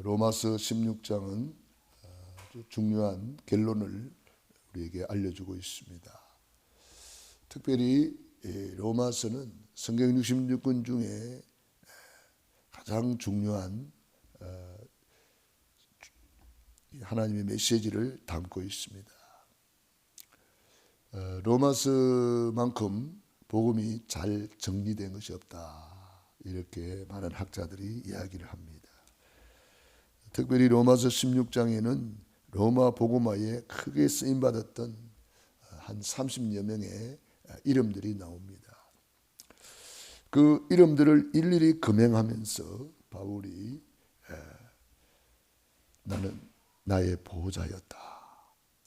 로마서 16장은 아주 중요한 결론을 우리에게 알려주고 있습니다. 특별히 로마서는 성경 66권 중에 가장 중요한 하나님의 메시지를 담고 있습니다. 로마서만큼 복음이 잘 정리된 것이 없다, 이렇게 많은 학자들이 이야기를 합니다. 특별히 로마서 16장에는 로마 복음화에 크게 쓰임받았던 한 30여 명의 이름들이 나옵니다. 그 이름들을 일일이 금행하면서 바울이 나는 나의 보호자였다,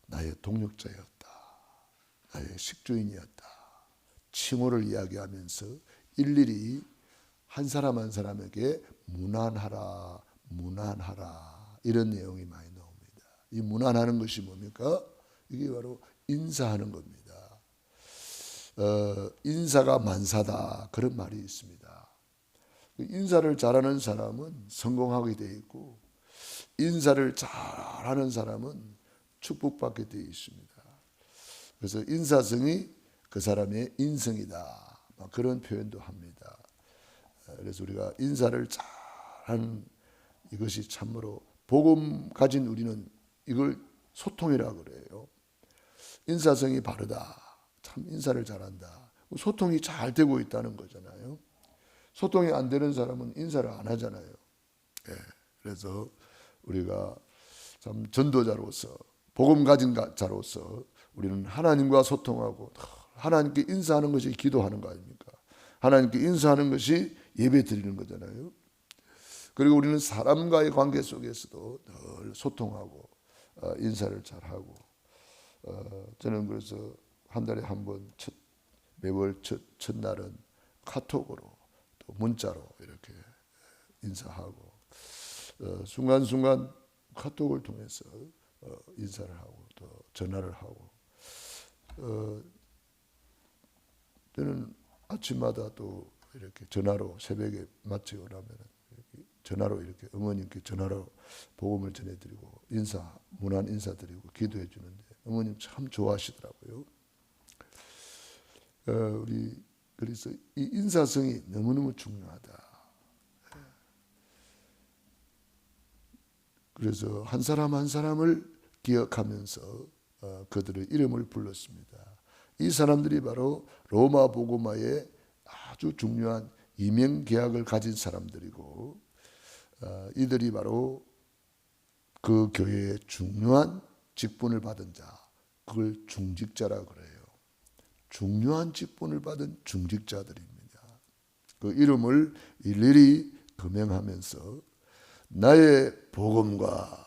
나의 동력자였다, 나의 식주인이었다, 칭호를 이야기하면서 일일이 한 사람 한 사람에게 문안하라, 문안하라, 이런 내용이 많이 나옵니다. 이 문안하는 것이 뭡니까? 이게 바로 인사하는 겁니다. 인사가 만사다, 그런 말이 있습니다. 인사를 잘하는 사람은 성공하게 되어 있고, 인사를 잘하는 사람은 축복받게 되어 있습니다. 그래서 인사성이 그 사람의 인성이다, 그런 표현도 합니다. 그래서 우리가 인사를 잘하는 이것이 참으로 복음 가진 우리는 이걸 소통이라고 그래요. 인사성이 바르다, 참 인사를 잘한다, 소통이 잘 되고 있다는 거잖아요. 소통이 안 되는 사람은 인사를 안 하잖아요. 그래서 우리가 참 전도자로서, 복음 가진 자로서 우리는 하나님과 소통하고 하나님께 인사하는 것이 기도하는 거 아닙니까? 하나님께 인사하는 것이 예배 드리는 거잖아요. 그리고 우리는 사람과의 관계 속에서도 늘 소통하고 인사를 잘하고, 저는 그래서 한 달에 한 번 매월 첫날은 카톡으로 또 문자로 이렇게 인사하고, 순간순간 카톡을 통해서 인사를 하고 또 전화를 하고, 저는 아침마다 또 이렇게 전화로 새벽에 마치 오라면 전화로 이렇게 어머님께 전화로 복음을 전해드리고 문안 인사드리고 기도해 주는데 어머님 참 좋아하시더라고요. 우리 그래서 이 인사성이 너무너무 중요하다. 그래서 한 사람 한 사람을 기억하면서 그들의 이름을 불렀습니다. 이 사람들이 바로 로마 복음화에 아주 중요한 이명 계약을 가진 사람들이고, 이들이 바로 그 교회의 중요한 직분을 받은 자, 그걸 중직자라고 그래요. 중요한 직분을 받은 중직자들입니다. 그 이름을 일일이 금행하면서 나의 복음과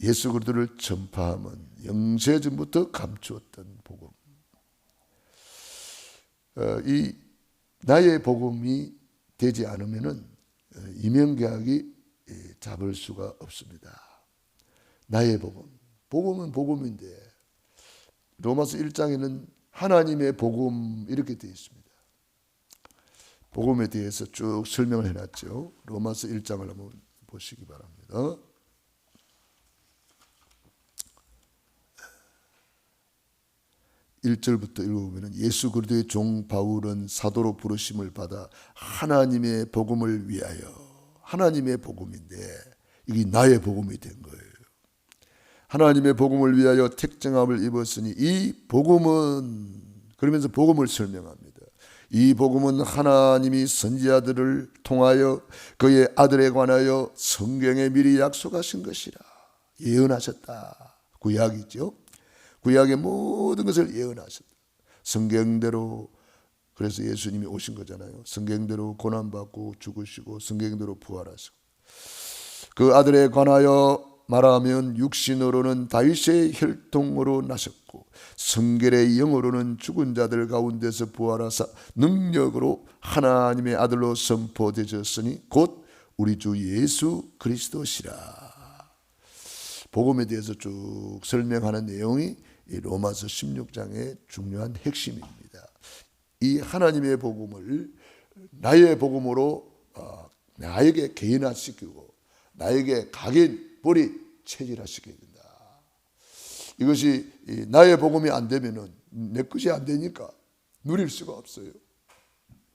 예수 그리스도를 전파함은 영세전부터 감추었던 복음. 이 나의 복음이 되지 않으면은 이명계약이 잡을 수가 없습니다. 나의 복음. 복음은 복음인데 로마서 1장에는 하나님의 복음 이렇게 되어 있습니다. 복음에 대해서 쭉 설명을 해놨죠. 로마서 1장을 한번 보시기 바랍니다. (1절부터) 읽어보면 예수 그리스도의 종 바울은 사도로 부르심을 받아 하나님의 복음을 위하여, 하나님의 복음인데 이게 나의 복음이 된 거예요. 하나님의 복음을 위하여 택정함을 입었으니 이 복음은, 그러면서 복음을 설명합니다. 이 복음은 하나님이 선지자들을 통하여 그의 아들에 관하여 성경에 미리 약속하신 것이라. 예언하셨다. 구약이죠. 구약의 모든 것을 예언하셨다. 성경대로, 그래서 예수님이 오신 거잖아요. 성경대로 고난받고 죽으시고 성경대로 부활하시고, 그 아들에 관하여 말하면 육신으로는 다윗의 혈통으로 나셨고 성결의 영으로는 죽은 자들 가운데서 부활하사 능력으로 하나님의 아들로 선포되셨으니 곧 우리 주 예수 그리스도시라. 복음에 대해서 쭉 설명하는 내용이 이 로마서 16장의 중요한 핵심입니다. 이 하나님의 복음을 나의 복음으로 나에게 개인화시키고 나에게 각인 뿌리 체질하시게 된다. 이것이 나의 복음이 안 되면은 내 것이 안 되니까 누릴 수가 없어요.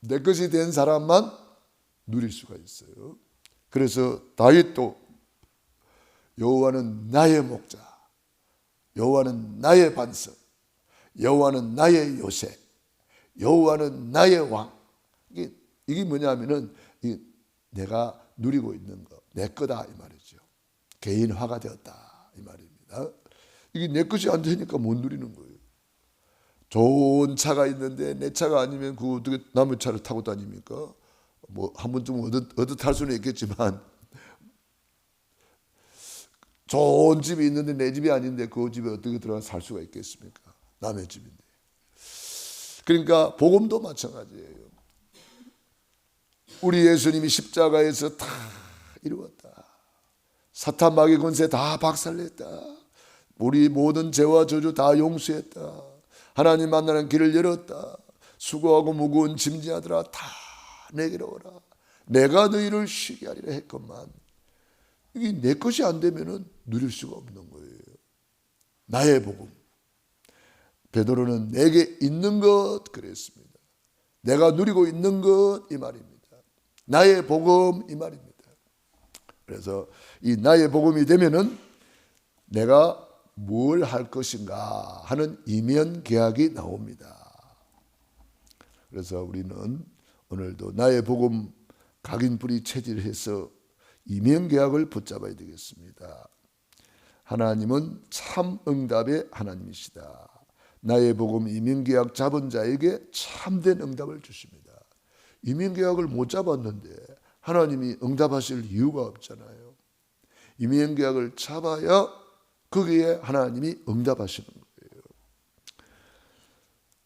내 것이 된 사람만 누릴 수가 있어요. 그래서 다윗도 여호와는 나의 목자, 여호와는 나의 반석, 여호와는 나의 요새, 여호와는 나의 왕. 이게 뭐냐면은 내가 누리고 있는 거 내 거다 이 말이죠. 개인화가 되었다 이 말입니다. 이게 내 것이 안 되니까 못 누리는 거예요. 좋은 차가 있는데 내 차가 아니면 그 어떻게 남의 차를 타고 다닙니까? 뭐 한 번쯤 얻어탈 수는 있겠지만, 좋은 집이 있는데 내 집이 아닌데 그 집에 어떻게 들어가 살 수가 있겠습니까? 남의 집인데. 그러니까 복음도 마찬가지예요. 우리 예수님이 십자가에서 다 이루었다. 사탄 마귀 권세 다 박살냈다. 우리 모든 죄와 저주 다 용서했다. 하나님 만나는 길을 열었다. 수고하고 무거운 짐지하더라 다 내게로 오라. 내가 너희를 쉬게 하리라 했건만, 이게 내 것이 안 되면은 누릴 수가 없는 거예요. 나의 복음. 베드로는 내게 있는 것 그랬습니다. 내가 누리고 있는 것 이 말입니다. 나의 복음 이 말입니다. 그래서 이 나의 복음이 되면은 내가 뭘 할 것인가 하는 이면 계약이 나옵니다. 그래서 우리는 오늘도 나의 복음 각인뿌리 체질해서 이면 계약을 붙잡아야 되겠습니다. 하나님은 참 응답의 하나님이시다. 나의 복음 이면 계약 잡은 자에게 참된 응답을 주십니다. 이면 계약을 못 잡았는데 하나님이 응답하실 이유가 없잖아요. 이면 계약을 잡아야 거기에 하나님이 응답하시는 거예요.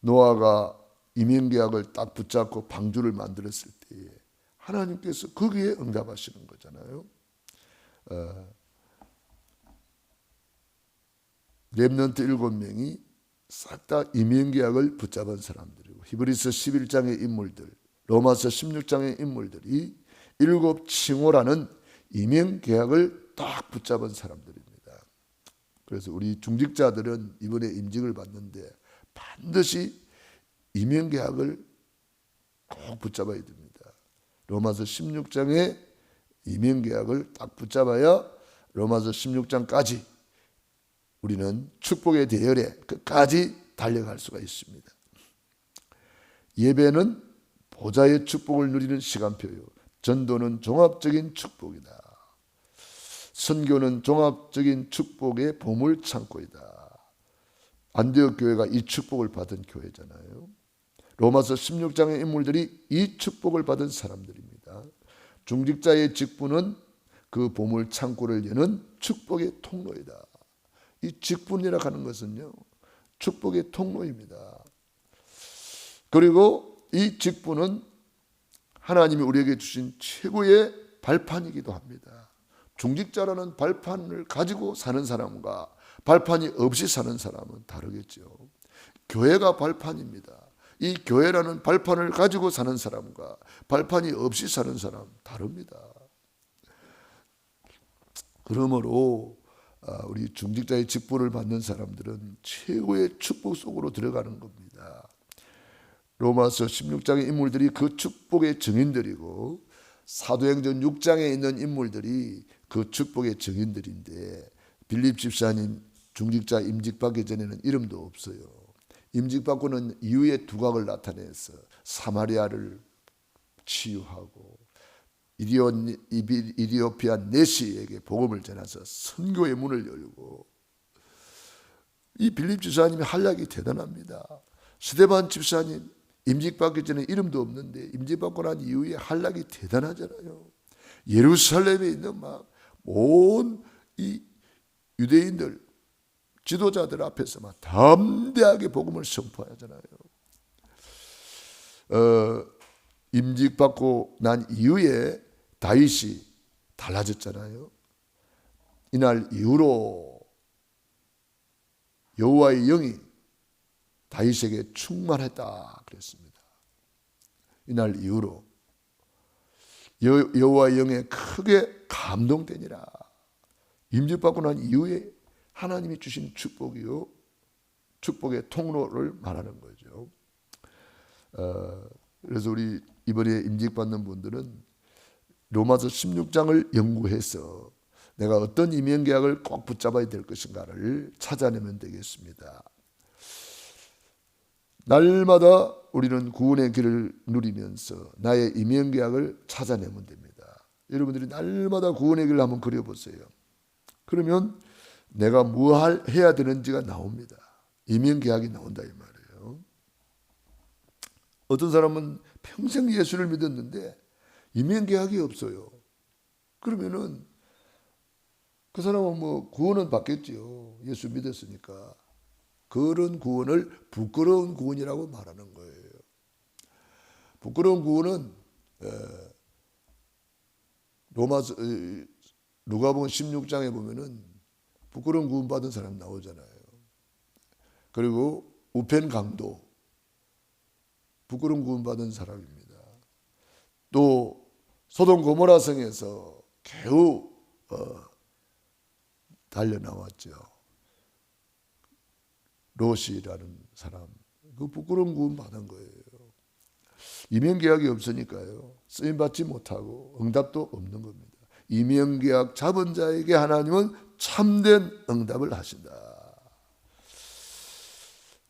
노아가 이면 계약을 딱 붙잡고 방주를 만들었을 때에 하나님께서 거기에 응답하시는 거잖아요. 렘넌트 7명이 싹 다 이면 계약을 붙잡은 사람들이고, 히브리서 11장의 인물들, 로마서 16장의 인물들이 7 칭호라는 이면 계약을 딱 붙잡은 사람들입니다. 그래서 우리 중직자들은 이번에 임직을 받는데 반드시 이면 계약을 꼭 붙잡아야 됩니다. 로마서 16장의 이면 계약을 딱 붙잡아야 로마서 16장까지 우리는 축복의 대열에 끝까지 달려갈 수가 있습니다. 예배는 보좌의 축복을 누리는 시간표요. 전도는 종합적인 축복이다. 선교는 종합적인 축복의 보물 창고이다. 안디옥 교회가 이 축복을 받은 교회잖아요. 로마서 16장의 인물들이 이 축복을 받은 사람들입니다. 중직자의 직분은 그 보물 창고를 여는 축복의 통로이다. 이 직분이라 하는 것은요, 축복의 통로입니다. 그리고 이 직분은 하나님이 우리에게 주신 최고의 발판이기도 합니다. 중직자라는 발판을 가지고 사는 사람과 발판이 없이 사는 사람은 다르겠죠. 교회가 발판입니다. 이 교회라는 발판을 가지고 사는 사람과 발판이 없이 사는 사람 다릅니다. 그러므로 우리 중직자의 직분을 받는 사람들은 최고의 축복 속으로 들어가는 겁니다. 로마서 16장의 인물들이 그 축복의 증인들이고, 사도행전 6장에 있는 인물들이 그 축복의 증인들인데, 빌립 집사님 중직자 임직받기 전에는 이름도 없어요. 임직받고는 이후에 두각을 나타내서 사마리아를 치유하고 이디오피아 네시에게 복음을 전해서 선교의 문을 열고, 이 빌립 집사님의 한량이 대단합니다. 스데반 집사님 임직받기 전에 이름도 없는데 임직받고 난 이후에 한량이 대단하잖아요. 예루살렘에 있는 막 온 이 유대인들 지도자들 앞에서 막 담대하게 복음을 선포하잖아요. 임직받고 난 이후에 다윗이 달라졌잖아요. 이날 이후로 여호와의 영이 다윗에게 충만했다 그랬습니다. 이날 이후로 여호와의 영에 크게 감동되니라. 임직받고 난 이후에 하나님이 주신 축복이요, 축복의 통로를 말하는 거죠. 그래서 우리 이번에 임직받는 분들은 로마서 16장을 연구해서 내가 어떤 임명계약을 꼭 붙잡아야 될 것인가를 찾아내면 되겠습니다. 날마다 우리는 구원의 길을 누리면서 나의 임명계약을 찾아내면 됩니다. 여러분들이 날마다 구원의 길을 한번 그려보세요. 그러면 내가 뭘 해야 되는지가 나옵니다. 임명계약이 나온다 이 말이에요. 어떤 사람은 평생 예수를 믿었는데 임명계약이 없어요. 그러면은 그 사람은 뭐 구원은 받겠지요. 예수 믿었으니까. 그런 구원을 부끄러운 구원이라고 말하는 거예요. 부끄러운 구원은 누가복음 16장에 보면은 부끄러운 구원 받은 사람 나오잖아요. 그리고 우펜 강도 부끄러운 구원 받은 사람입니다. 또 소돔 고모라 성에서 겨우 달려 나왔죠. 롯이라는 사람, 그 부끄러운 구원 받은 거예요. 임명계약이 없으니까요, 쓰임받지 못하고 응답도 없는 겁니다. 임명계약 잡은 자에게 하나님은 참된 응답을 하신다.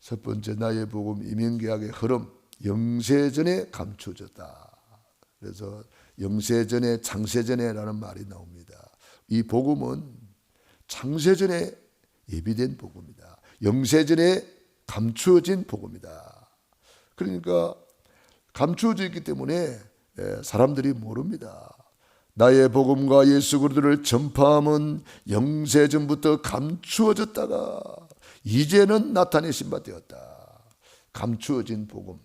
첫 번째, 나의 복음 임명계약의 흐름, 영세전에 감춰졌다. 그래서 영세전에 창세전에라는 말이 나옵니다. 이 복음은 창세전에 예비된 복음이다. 영세전에 감추어진 복음이다. 그러니까 감추어져 있기 때문에 사람들이 모릅니다. 나의 복음과 예수 그리스도를 전파함은 영세전부터 감추어졌다가 이제는 나타내신 바 되었다. 감추어진 복음,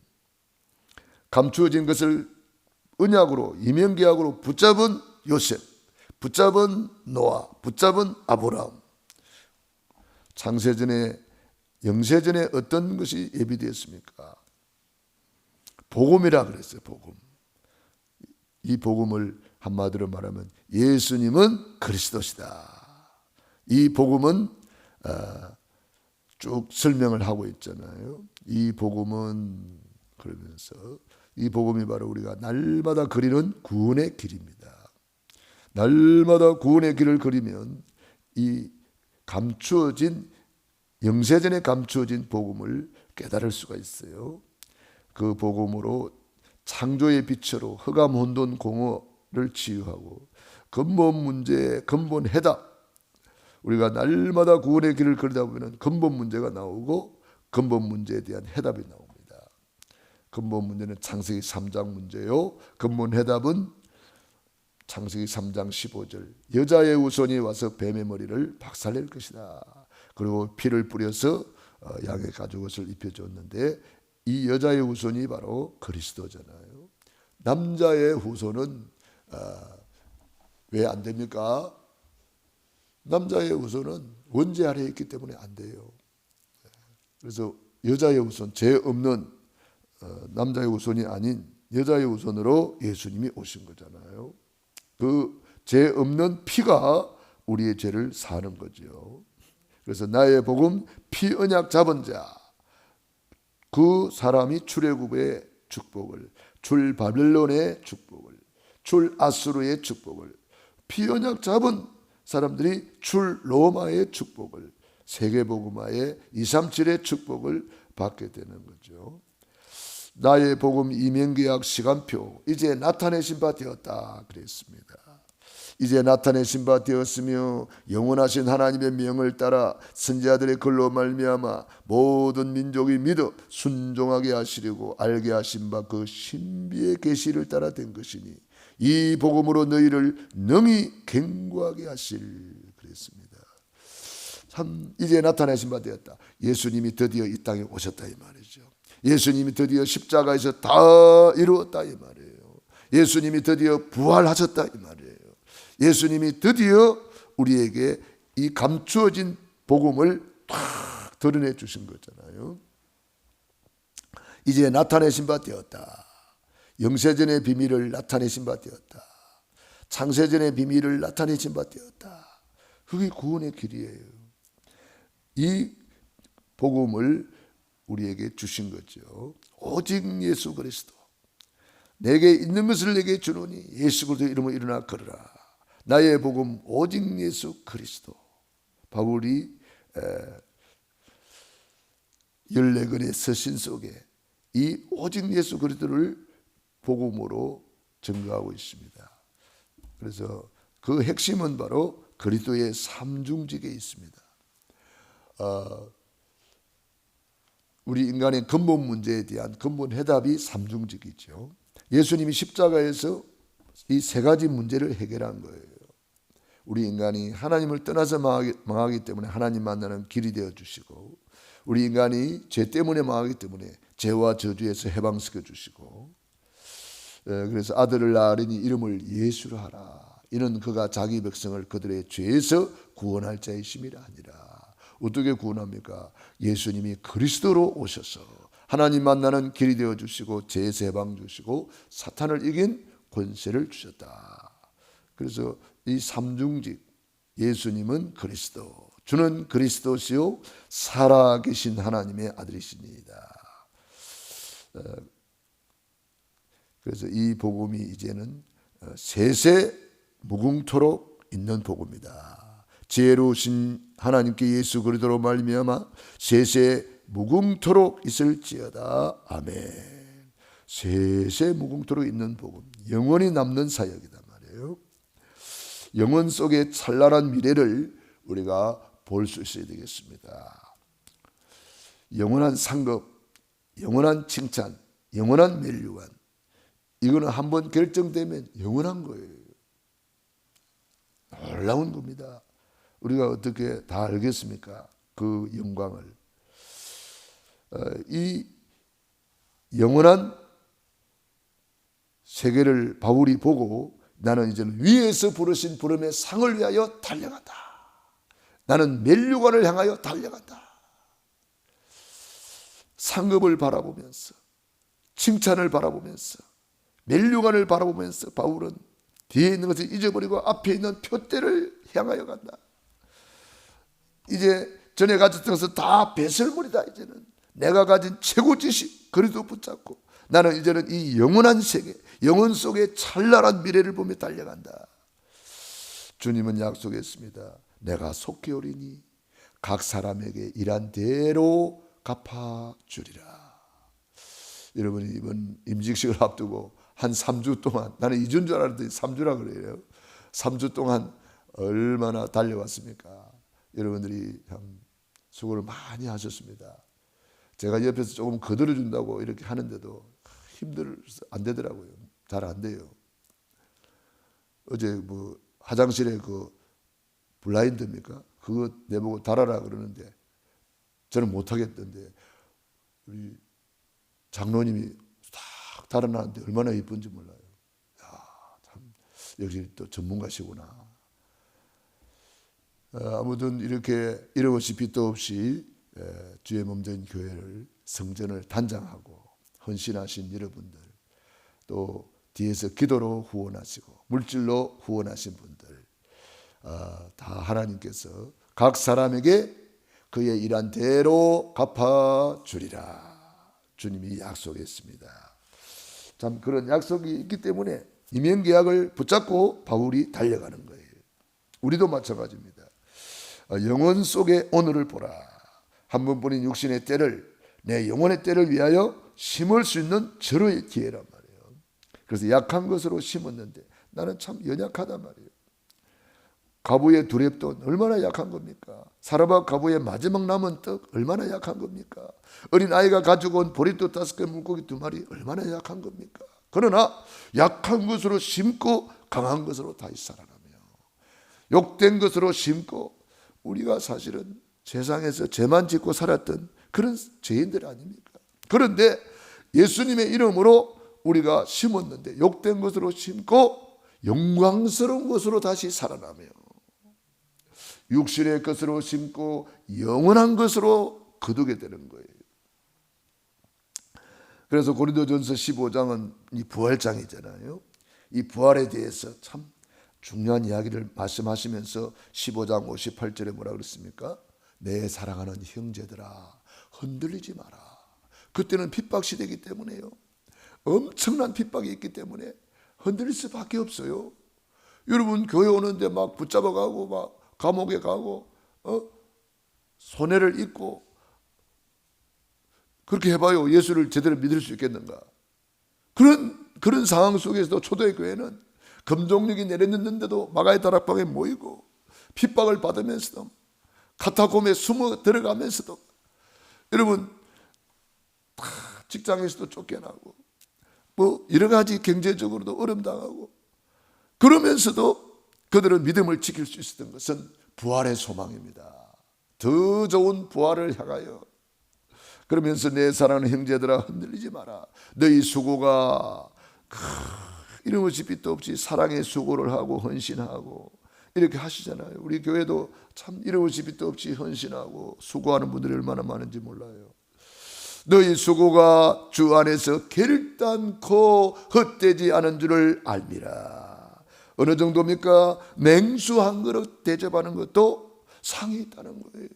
감추어진 것을 언약으로, 임명계약으로 붙잡은 요셉, 붙잡은 노아, 붙잡은 아브라함. 창세전에, 영세전에 어떤 것이 예비되었습니까? 복음이라 그랬어요. 복음. 이 복음을 한마디로 말하면 예수님은 그리스도시다. 이 복음은 쭉 설명을 하고 있잖아요. 이 복음은, 그러면서 이 복음이 바로 우리가 날마다 그리는 구원의 길입니다. 날마다 구원의 길을 그리면 이 감추어진, 영세전에 감추어진 복음을 깨달을 수가 있어요. 그 복음으로 창조의 빛으로 흑암 혼돈 공허를 치유하고 근본 문제, 근본 해답, 우리가 날마다 구원의 길을 걸다 보면 근본 문제가 나오고 근본 문제에 대한 해답이 나옵니다. 근본 문제는 창세기 3장 문제요, 근본 해답은 창세기 3장 15절, 여자의 후손이 와서 뱀의 머리를 박살낼 것이다. 그리고 피를 뿌려서 양의 가죽옷을 입혀줬는데 이 여자의 후손이 바로 그리스도잖아요. 남자의 후손은 왜 안 됩니까? 남자의 후손은 원죄 아래에 있기 때문에 안 돼요. 그래서 여자의 후손, 죄 없는 남자의 후손이 아닌 여자의 후손으로 예수님이 오신 거잖아요. 그 죄 없는 피가 우리의 죄를 사는 거죠. 그래서 나의 복음, 피 언약 잡은 자, 그 사람이 출애굽의 축복을, 출 바벨론의 축복을, 출 아수르의 축복을, 피 언약 잡은 사람들이 출 로마의 축복을, 세계복음화의 237의 축복을 받게 되는 거죠. 나의 복음 이명계약 시간표, 이제 나타내신 바 되었다 그랬습니다. 이제 나타내신 바 되었으며 영원하신 하나님의 명을 따라 선지자들의 글로 말미암아 모든 민족이 믿어 순종하게 하시려고 알게 하신 바 그 신비의 계시를 따라 된 것이니 이 복음으로 너희를 능히 견고하게 하실 그랬습니다. 참 이제 나타내신 바 되었다. 예수님이 드디어 이 땅에 오셨다 이 말이죠. 예수님이 드디어 십자가에서 다 이루었다 이 말이에요. 예수님이 드디어 부활하셨다 이 말이에요. 예수님이 드디어 우리에게 이 감추어진 복음을 탁 드러내 주신 거잖아요. 이제 나타내신 바 되었다. 영세전의 비밀을 나타내신 바 되었다. 창세전의 비밀을 나타내신 바 되었다. 그게 구원의 길이에요. 이 복음을 우리에게 주신 거죠. 오직 예수 그리스도. 내게 있는 것을 내게 주노니 예수 그리스도 이름으로 일어나 걸으라. 나의 복음 오직 예수 그리스도. 바울이 14권의 서신 속에 이 오직 예수 그리스도를 복음으로 증거하고 있습니다. 그래서 그 핵심은 바로 그리스도의 삼중직에 있습니다. 우리 인간의 근본 문제에 대한 근본 해답이 삼중직이죠. 예수님이 십자가에서 이 세 가지 문제를 해결한 거예요. 우리 인간이 하나님을 떠나서 망하기 때문에 하나님 만나는 길이 되어 주시고, 우리 인간이 죄 때문에 망하기 때문에 죄와 저주에서 해방시켜 주시고, 그래서 아들을 낳으리니 이름을 예수로 하라. 이는 그가 자기 백성을 그들의 죄에서 구원할 자이심이라 하니라. 어떻게 구원합니까? 예수님이 그리스도로 오셔서 하나님 만나는 길이 되어 주시고 죄에서 해방 주시고 사탄을 이긴 권세를 주셨다. 그래서 이 삼중직, 예수님은 그리스도, 주는 그리스도시요 살아계신 하나님의 아들이십니다. 그래서 이 복음이 이제는 세세 무궁토록 있는 복음이다. 지혜로우신 하나님께 예수 그리스도로 말미암아 세세 무궁토록 있을지어다. 아멘. 세세 무궁토록 있는 복음, 영원히 남는 사역이다 말이에요. 영원 속의 찬란한 미래를 우리가 볼 수 있어야 되겠습니다. 영원한 상급, 영원한 칭찬, 영원한 멸류관, 이거는 한번 결정되면 영원한 거예요. 놀라운 겁니다. 우리가 어떻게 다 알겠습니까? 그 영광을. 이 영원한 세계를 바울이 보고 나는 이제는 위에서 부르신 부름의 상을 위하여 달려간다. 나는 멸류관을 향하여 달려간다. 상급을 바라보면서, 칭찬을 바라보면서, 멸류관을 바라보면서 바울은 뒤에 있는 것을 잊어버리고 앞에 있는 표대를 향하여 간다. 이제 전에 가졌던 것은 다 배설물이다. 이제는 내가 가진 최고 지식 그리도 붙잡고 나는 이제는 이 영원한 세계, 영원 속의 찬란한 미래를 보며 달려간다. 주님은 약속했습니다. 내가 속히 오리니 각 사람에게 일한 대로 갚아주리라. 여러분이 이번 임직식을 앞두고 한 3주 동안, 나는 2주인 줄 알았더니 3주라 그래요. 3주 동안 얼마나 달려왔습니까? 여러분들이 참 수고를 많이 하셨습니다. 제가 옆에서 조금 거들어준다고 이렇게 하는데도 힘들어서 안 되더라고요. 잘 안 돼요. 어제 뭐 화장실에 그 블라인드입니까? 그거 내보고 달아라 그러는데 저는 못하겠던데 우리 장로님이 딱 달아놨는데 얼마나 예쁜지 몰라요. 야, 참 역시 또 전문가시구나. 아무튼 이렇게 이러고시 빛도 없이 주의 몸된 교회를, 성전을 단장하고 헌신하신 여러분들, 또 뒤에서 기도로 후원하시고 물질로 후원하신 분들, 다 하나님께서 각 사람에게 그의 일한 대로 갚아주리라. 주님이 약속했습니다. 참 그런 약속이 있기 때문에 이면계약을 붙잡고 바울이 달려가는 거예요. 우리도 마찬가지입니다. 영혼 속에 오늘을 보라. 한 번뿐인 육신의 때를, 내 영혼의 때를 위하여 심을 수 있는 절호의 기회란 말이에요. 그래서 약한 것으로 심었는데 나는 참 연약하단 말이에요. 가부의 두랩돈 얼마나 약한 겁니까? 사라밥 가부의 마지막 남은 떡 얼마나 약한 겁니까? 어린 아이가 가지고 온 보리떡 5개, 물고기 2마리 얼마나 약한 겁니까? 그러나 약한 것으로 심고 강한 것으로 다시 살아나며, 욕된 것으로 심고, 우리가 사실은 세상에서 죄만 짓고 살았던 그런 죄인들 아닙니까? 그런데 예수님의 이름으로 우리가 심었는데 욕된 것으로 심고 영광스러운 것으로 다시 살아나며, 육신의 것으로 심고 영원한 것으로 거두게 되는 거예요. 그래서 고린도전서 15장은 이 부활장이잖아요. 이 부활에 대해서 참 중요한 이야기를 말씀하시면서 15장 58절에 뭐라 그랬습니까? 내 사랑하는 형제들아 흔들리지 마라. 그때는 핍박 시대이기 때문에요. 엄청난 핍박이 있기 때문에 흔들릴 수밖에 없어요. 여러분 교회 오는데 막 붙잡아가고 막 감옥에 가고 손해를 입고 그렇게 해봐요. 예수를 제대로 믿을 수 있겠는가? 그런 상황 속에서도 초대의 교회는 금종력이 내려졌는데도 마가의 다락방에 모이고 핍박을 받으면서도 카타콤에 숨어 들어가면서도 여러분 직장에서도 쫓겨나고 뭐 여러 가지 경제적으로도 어려움 당하고 그러면서도 그들은 믿음을 지킬 수 있었던 것은 부활의 소망입니다. 더 좋은 부활을 향하여 그러면서 내 사랑하는 형제들아 흔들리지 마라. 너희 수고가 이런 것이 빛도 없이 사랑의 수고를 하고 헌신하고 이렇게 하시잖아요. 우리 교회도 참 이런 것이 빛도 없이 헌신하고 수고하는 분들이 얼마나 많은지 몰라요. 너희 수고가 주 안에서 결단코 헛되지 않은 줄을 알미라. 어느 정도입니까? 냉수 한 그릇 대접하는 것도 상이 있다는 거예요.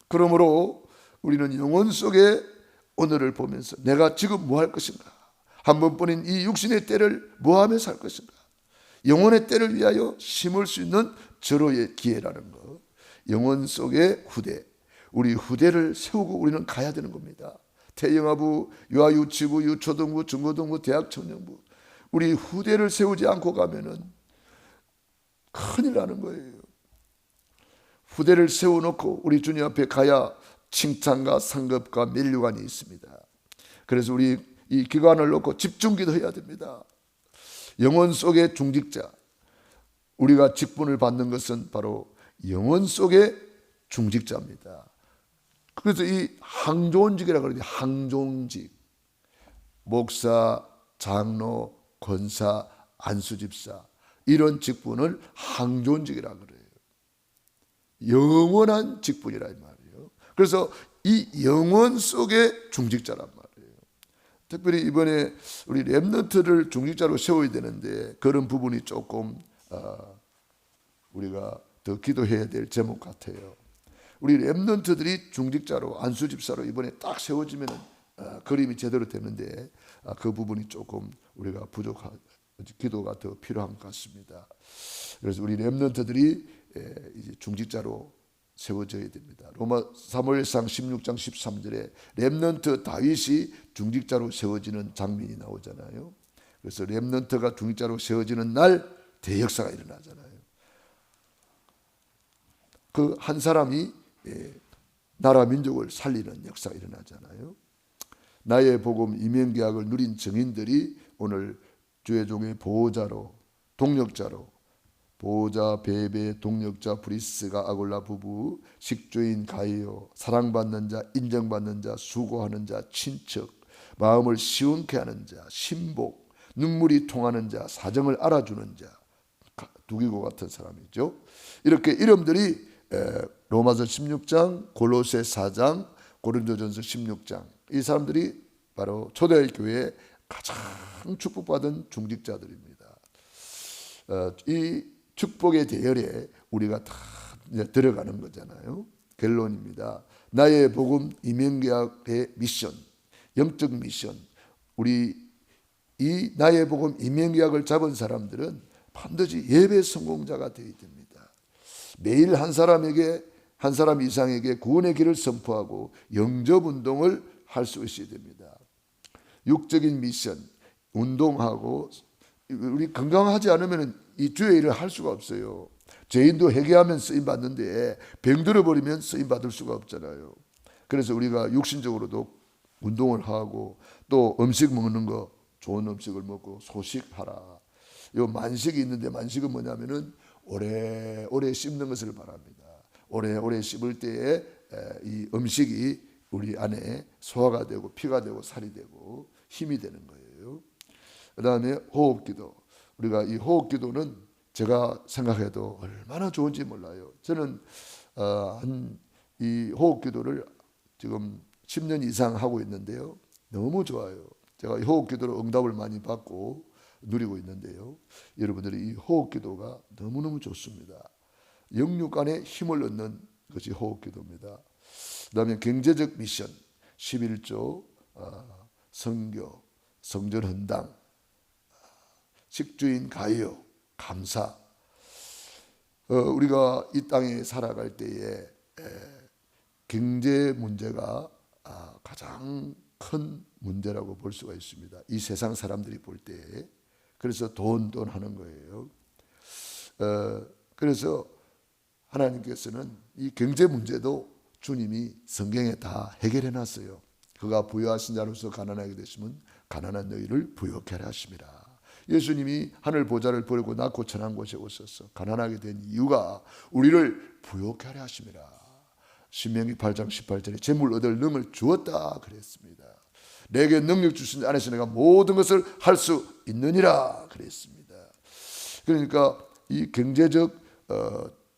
그러므로 우리는 영혼 속에 오늘을 보면서 내가 지금 뭐 할 것인가? 한 번뿐인 이 육신의 때를 뭐 하며 살 것인가? 영혼의 때를 위하여 심을 수 있는 절호의 기회라는 것. 영혼 속의 후대, 우리 후대를 세우고 우리는 가야 되는 겁니다. 태영아부, 유아유치부, 유초등부, 중고등부, 대학 청년부, 우리 후대를 세우지 않고 가면은 큰일 나는 거예요. 후대를 세워놓고 우리 주님 앞에 가야 칭찬과 상급과 면류관이 있습니다. 그래서 우리 이 기관을 놓고 집중기도 해야 됩니다. 영혼 속의 중직자, 우리가 직분을 받는 것은 바로 영혼 속의 중직자입니다. 그래서 이 항존직이라고 그러죠. 항존직, 목사, 장로, 권사, 안수집사 이런 직분을 항존직이라고 그래요. 영원한 직분이라 이 말이에요. 그래서 이 영혼 속의 중직자란 말이에요. 특별히 이번에 우리 렘넌트를 중직자로 세워야 되는데 그런 부분이 조금 우리가 더 기도해야 될 제목 같아요. 우리 렘넌트들이 중직자로 안수집사로 이번에 딱 세워지면 그림이 제대로 되는데 그 부분이 조금 우리가 부족한 기도가 더 필요한 것 같습니다. 그래서 우리 렘넌트들이 이제 중직자로 세워져야 됩니다. 로마 사무엘상 16장 13절에 렘넌트 다윗이 중직자로 세워지는 장면이 나오잖아요. 그래서 렘넌트가 중직자로 세워지는 날 대역사가 일어나잖아요. 그 한 사람이 나라 민족을 살리는 역사가 일어나잖아요. 나의 복음 이면계약을 누린 증인들이 오늘 주의 종의 보호자로 동력자로 보호자 베베 동력자 브리스가 아골라 부부 식주인 가이오 사랑받는 자 인정받는 자 수고하는 자 친척 마음을 시원케 하는 자 신복 눈물이 통하는 자 사정을 알아주는 자 두기고 같은 사람이죠. 이렇게 이름들이 로마서 16장 골로새 4장 고린도전서 16장 이 사람들이 바로 초대교회의 가장 축복받은 중직자들입니다. 이 축복의 대열에 우리가 다 들어가는 거잖아요. 결론입니다. 나의 복음 이면계약의 미션, 영적 미션. 우리 이 나의 복음 이면계약을 잡은 사람들은 반드시 예배 성공자가 되어야 됩니다. 매일 한 사람에게 한 사람 이상에게 구원의 길을 선포하고 영접운동을 할 수 있어야 됩니다. 육적인 미션, 운동하고 우리 건강하지 않으면 이 주의 일을 할 수가 없어요. 죄인도 회개하면 쓰임 받는데 병들어 버리면 쓰임 받을 수가 없잖아요. 그래서 우리가 육신적으로도 운동을 하고 또 음식 먹는 거 좋은 음식을 먹고 소식하라. 요 만식이 있는데 만식은 뭐냐면은 오래 씹는 것을 바랍니다. 오래 씹을 때에 이 음식이 우리 안에 소화가 되고 피가 되고 살이 되고 힘이 되는 거예요. 그다음에 호흡기도. 우리가 이 호흡기도는 제가 생각해도 얼마나 좋은지 몰라요. 저는 이 호흡기도를 지금 10년 이상 하고 있는데요. 너무 좋아요. 제가 이 호흡기도로 응답을 많이 받고 누리고 있는데요. 여러분들이 이 호흡기도가 너무너무 좋습니다. 영육간에 힘을 얻는 것이 호흡기도입니다. 그 다음에 경제적 미션 11조, 선교, 성전헌당, 식주인 가요, 감사. 우리가 이 땅에 살아갈 때에 경제 문제가 가장 큰 문제라고 볼 수가 있습니다. 이 세상 사람들이 볼 때에. 그래서 돈 하는 거예요. 그래서 하나님께서는 이 경제 문제도 주님이 성경에 다 해결해 놨어요. 그가 부유하신 자로서 가난하게 되시면 가난한 너희를 부유케 하려 하심이라. 예수님이 하늘 보좌를 버리고 낮고 천한 곳에 오셔서 가난하게 된 이유가 우리를 부유케 하려 하심이라. 신명기 8장 18절에 재물 얻을 능을 주었다 그랬습니다. 내게 능력 주신 안에서 내가 모든 것을 할 수 있느니라 그랬습니다. 그러니까 이 경제적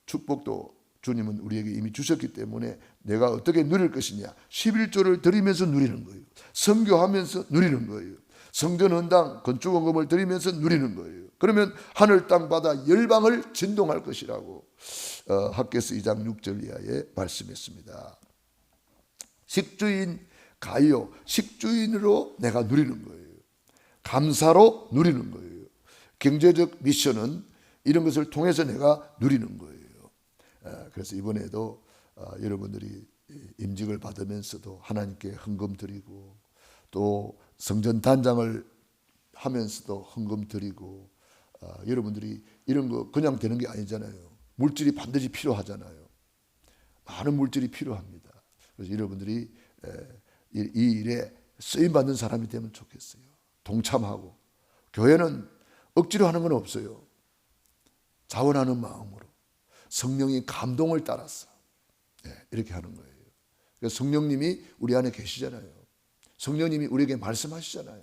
축복도 주님은 우리에게 이미 주셨기 때문에 내가 어떻게 누릴 것이냐. 11조를 드리면서 누리는 거예요. 선교하면서 누리는 거예요. 성전헌당 건축원금을 드리면서 누리는 거예요. 그러면 하늘 땅 바다 열방을 진동할 것이라고 학개서 2장 6절 이하에 말씀했습니다. 식주인 가요, 식주인으로 내가 누리는 거예요. 감사로 누리는 거예요. 경제적 미션은 이런 것을 통해서 내가 누리는 거예요. 그래서 이번에도 여러분들이 임직을 받으면서도 하나님께 헌금 드리고 또 성전 단장을 하면서도 헌금 드리고 여러분들이 이런 거 그냥 되는 게 아니잖아요. 물질이 반드시 필요하잖아요. 많은 물질이 필요합니다. 그래서 여러분들이 이 일에 쓰임받는 사람이 되면 좋겠어요. 동참하고. 교회는 억지로 하는 건 없어요. 자원하는 마음으로 성령의 감동을 따라서 이렇게 하는 거예요. 그래서 성령님이 우리 안에 계시잖아요. 성령님이 우리에게 말씀하시잖아요.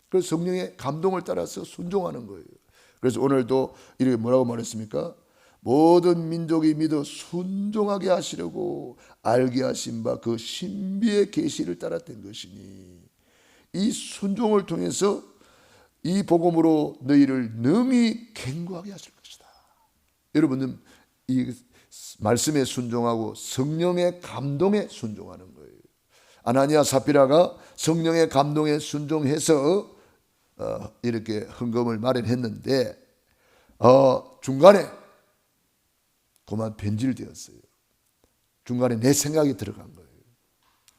그래서 성령의 감동을 따라서 순종하는 거예요. 그래서 오늘도 이렇게 뭐라고 말했습니까? 모든 민족이 믿어 순종하게 하시려고 알게 하신 바 그 신비의 계시를 따랐던 것이니 이 순종을 통해서 이 복음으로 너희를 능히 견고하게 하실 것이다. 여러분은 이 말씀에 순종하고 성령의 감동에 순종하는 거예요. 아나니아 사피라가 성령의 감동에 순종해서 이렇게 헌금을 마련했는데 중간에 그만 변질되었어요. 중간에 내 생각이 들어간 거예요.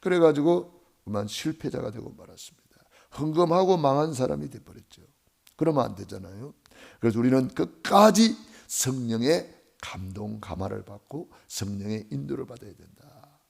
그래가지고 그만 실패자가 되고 말았습니다. 헌금하고 망한 사람이 되어버렸죠. 그러면 안 되잖아요. 그래서 우리는 끝까지 성령의 감동 감화를 받고 성령의 인도를 받아야 된다.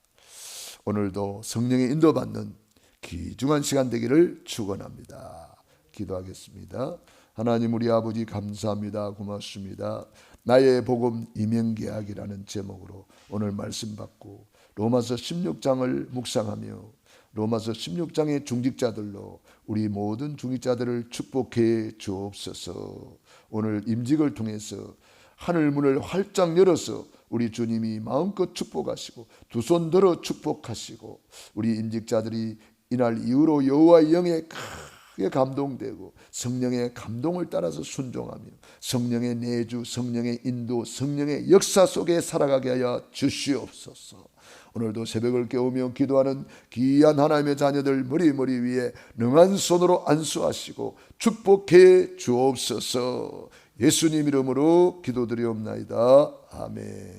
오늘도 성령의 인도받는 귀중한 시간 되기를 축원합니다. 기도하겠습니다. 하나님 우리 아버지 감사합니다. 고맙습니다. 나의 복음 이명계약이라는 제목으로 오늘 말씀 받고 로마서 16장을 묵상하며 로마서 16장의 중직자들로 우리 모든 중직자들을 축복해 주옵소서. 오늘 임직을 통해서 하늘 문을 활짝 열어서 우리 주님이 마음껏 축복하시고 두 손 들어 축복하시고 우리 임직자들이 이날 이후로 여호와의 영에 크게 감동되고 성령의 감동을 따라서 순종하며 성령의 내주, 성령의 인도, 성령의 역사 속에 살아가게 하여 주시옵소서. 오늘도 새벽을 깨우며 기도하는 귀한 하나님의 자녀들 머리 위에 능한 손으로 안수하시고 축복해 주옵소서. 예수님 이름으로 기도드리옵나이다. 아멘.